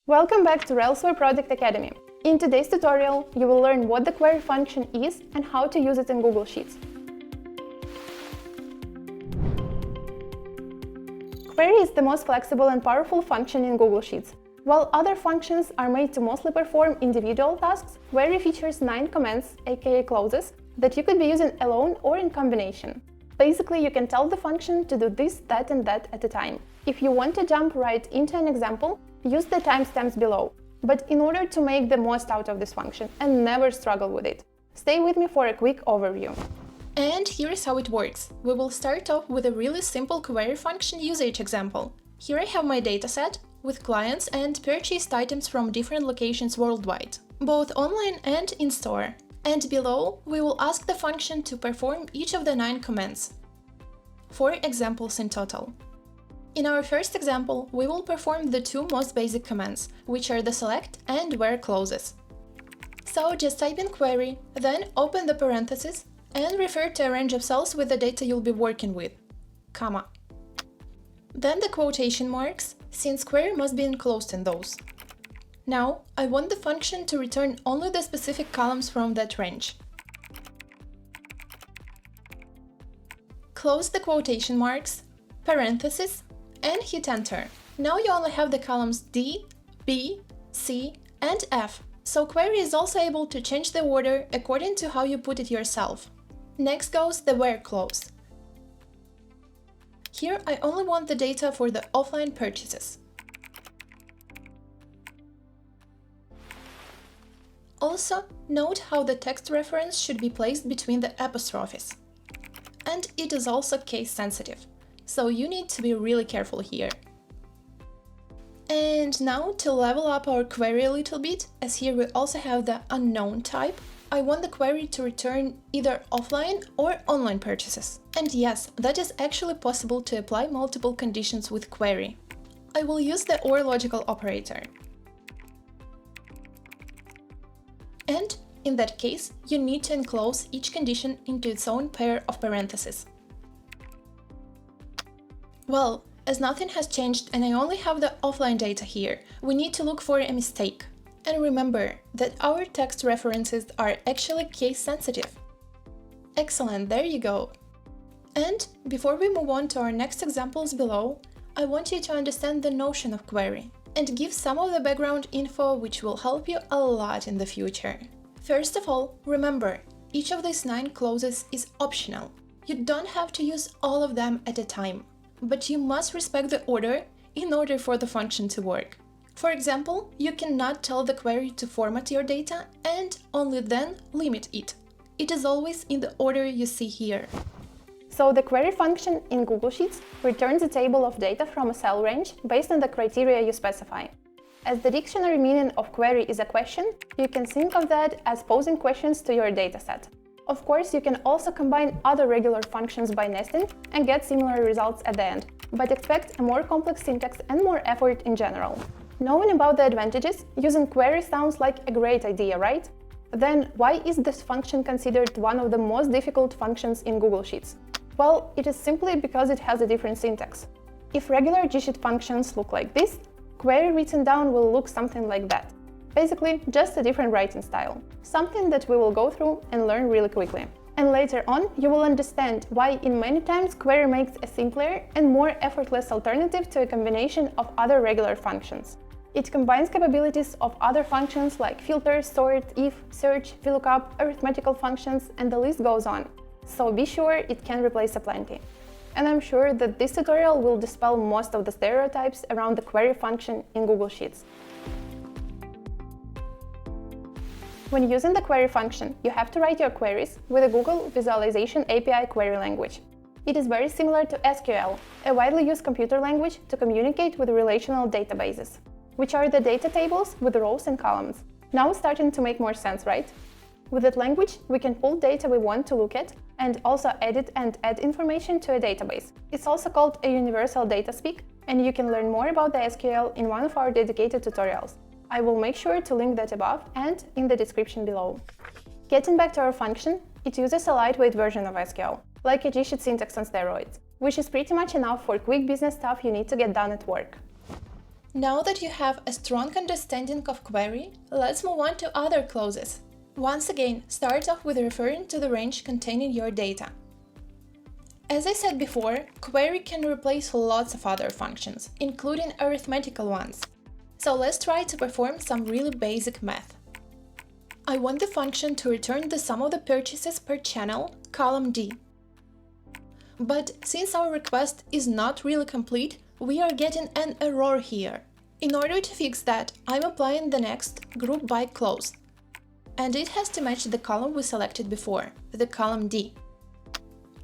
Welcome back to Railsware Product Academy. In today's tutorial, you will learn what the query function is and how to use it in Google Sheets. Query is the most flexible and powerful function in Google Sheets. While other functions are made to mostly perform individual tasks, query features 9 commands, aka clauses, that you could be using alone or in combination. Basically, you can tell the function to do this, that and that at a time. If you want to jump right into an example, use the timestamps below. But in order to make the most out of this function and never struggle with it, stay with me for a quick overview. And here's how it works. We will start off with a really simple query function usage example. Here I have my dataset with clients and purchased items from different locations worldwide, both online and in-store. And below, we will ask the function to perform each of the 9 commands. 4 examples in total. In our first example, we will perform the 2 most basic commands, which are the select and where clauses. So just type in query, then open the parentheses and refer to a range of cells with the data you'll be working with, comma. Then the quotation marks, since query must be enclosed in those. Now, I want the function to return only the specific columns from that range. Close the quotation marks, parentheses, and hit enter. Now you only have the columns D, B, C, and F, so query is also able to change the order according to how you put it yourself. Next goes the where clause. Here I only want the data for the offline purchases. Also, note how the text reference should be placed between the apostrophes. And it is also case sensitive, so you need to be really careful here. And now, to level up our query a little bit, as here we also have the unknown type, I want the query to return either offline or online purchases. And yes, that is actually possible to apply multiple conditions with query. I will use the OR logical operator. And in that case, you need to enclose each condition into its own pair of parentheses. Well, as nothing has changed and I only have the offline data here, we need to look for a mistake. And remember that our text references are actually case sensitive. Excellent, there you go. And before we move on to our next examples below, I want you to understand the notion of query and give some of the background info which will help you a lot in the future. First of all, remember, each of these 9 clauses is optional. You don't have to use all of them at a time, but you must respect the order in order for the function to work. For example, you cannot tell the query to format your data and only then limit it. It is always in the order you see here. So the query function in Google Sheets returns a table of data from a cell range based on the criteria you specify. As the dictionary meaning of query is a question, you can think of that as posing questions to your dataset. Of course, you can also combine other regular functions by nesting and get similar results at the end, but expect a more complex syntax and more effort in general. Knowing about the advantages, using query sounds like a great idea, right? Then why is this function considered one of the most difficult functions in Google Sheets? Well, it is simply because it has a different syntax. If regular gsheet functions look like this, query written down will look something like that. Basically, just a different writing style. Something that we will go through and learn really quickly. And later on, you will understand why in many times query makes a simpler and more effortless alternative to a combination of other regular functions. It combines capabilities of other functions like filter, sort, if, search, VLOOKUP, arithmetical functions, and the list goes on. So be sure it can replace aplenty. And I'm sure that this tutorial will dispel most of the stereotypes around the query function in Google Sheets. When using the query function, you have to write your queries with a Google Visualization API query language. It is very similar to SQL, a widely used computer language to communicate with relational databases, which are the data tables with rows and columns. Now it's starting to make more sense, right? With that language, we can pull data we want to look at and also edit and add information to a database. It's also called a universal data speak, and you can learn more about the SQL in one of our dedicated tutorials. I will make sure to link that above and in the description below. Getting back to our function, it uses a lightweight version of SQL, like a gsheet syntax on steroids, which is pretty much enough for quick business stuff you need to get done at work. Now that you have a strong understanding of query, let's move on to other clauses. Once again, start off with referring to the range containing your data. As I said before, query can replace lots of other functions, including arithmetical ones. So let's try to perform some really basic math. I want the function to return the sum of the purchases per channel, column D. But since our request is not really complete, we are getting an error here. In order to fix that, I'm applying the next group by clause. And it has to match the column we selected before, the column D.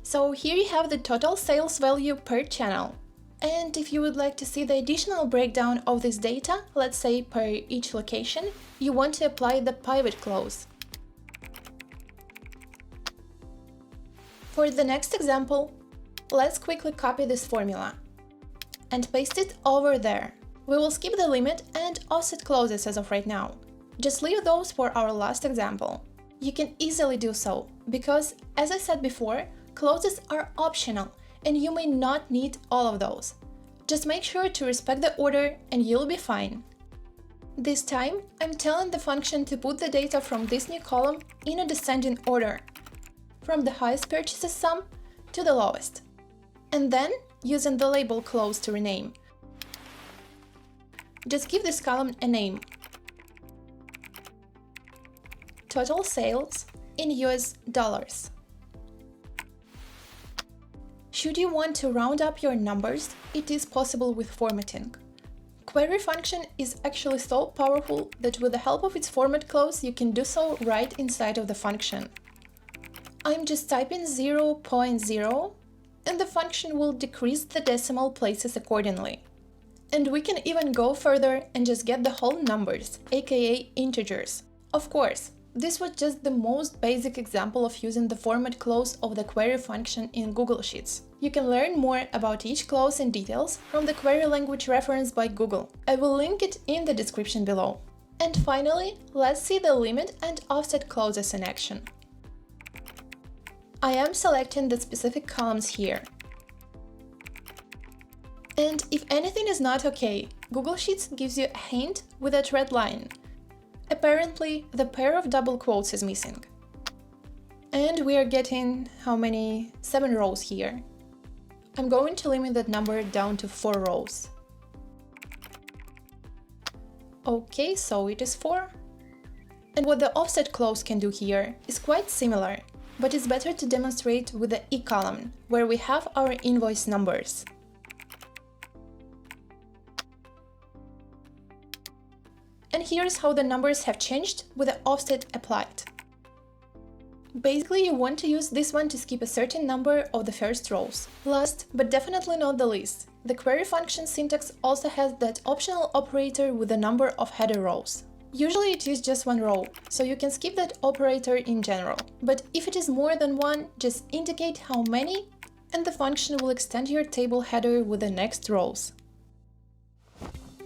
So here you have the total sales value per channel. And if you would like to see the additional breakdown of this data, let's say per each location, you want to apply the pivot clause. For the next example, let's quickly copy this formula and paste it over there. We will skip the limit and offset clauses as of right now. Just leave those for our last example. You can easily do so, because, as I said before, clauses are optional and you may not need all of those. Just make sure to respect the order and you'll be fine. This time, I'm telling the function to put the data from this new column in a descending order, from the highest purchases sum to the lowest. And then, using the label clause to rename, just give this column a name. Total sales in US dollars. Should you want to round up your numbers, it is possible with formatting. Query function is actually so powerful that with the help of its format clause, you can do so right inside of the function. I'm just typing 0.0, and the function will decrease the decimal places accordingly. And we can even go further and just get the whole numbers, aka integers. Of course, this was just the most basic example of using the format clause of the query function in Google Sheets. You can learn more about each clause and details from the query language reference by Google. I will link it in the description below. And finally, let's see the limit and offset clauses in action. I am selecting the specific columns here. And if anything is not okay, Google Sheets gives you a hint with a red line. Apparently, the pair of double quotes is missing. And we are getting how many? 7 rows here. I'm going to limit that number down to 4 rows. Okay, so it is 4. And what the offset clause can do here is quite similar, but it's better to demonstrate with the E column, where we have our invoice numbers. And here's how the numbers have changed with the offset applied. Basically, you want to use this one to skip a certain number of the first rows. Last, but definitely not the least, the query function syntax also has that optional operator with the number of header rows. Usually it is just 1 row, so you can skip that operator in general. But if it is more than 1, just indicate how many, and the function will extend your table header with the next rows.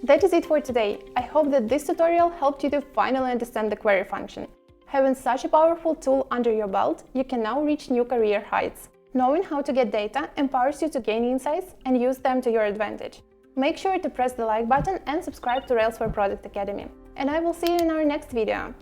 That is it for today. I hope that this tutorial helped you to finally understand the query function. Having such a powerful tool under your belt, you can now reach new career heights. Knowing how to get data empowers you to gain insights and use them to your advantage. Make sure to press the like button and subscribe to Railsware Product Academy. And I will see you in our next video.